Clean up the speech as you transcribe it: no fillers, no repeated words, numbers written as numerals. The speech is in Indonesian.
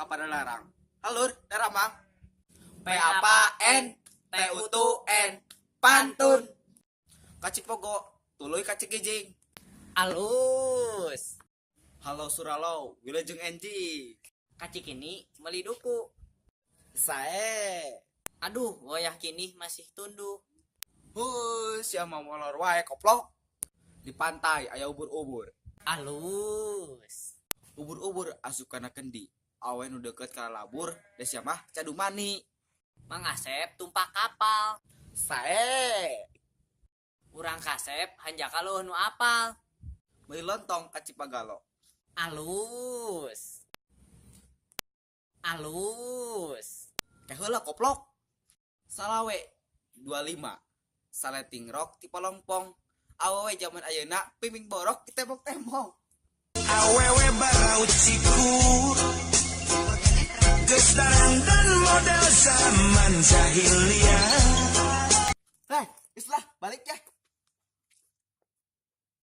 pada larang. Halur, daramang. P apa N T U T N pantun. Kacik pogo, tuluy kacik gijing. Alus. Halo Suralau, Wilujeng Enji. Kacik ini meliduku. Sae. Aduh, wayah kini masih tunduk. Sia mau molor wae koplok. Di pantai aya ubur-ubur. Alus. Ubur-ubur asup kana kendi. Awe nu deukeut ka labur, da sia mah cadu mani. Mang Asep tumpah kapal. Sae. Urang kasep hanjaka leuh nu apal. Meuli lontong ka Cipagalo. Alus. Alus. Teh heula koplok. Salawe 25. Saleting rok ti Palongpong. Awewe zaman ayeuna piming borok di tembok-tembok. Awewe baraut cikur geus dan model zaman jahiliyah.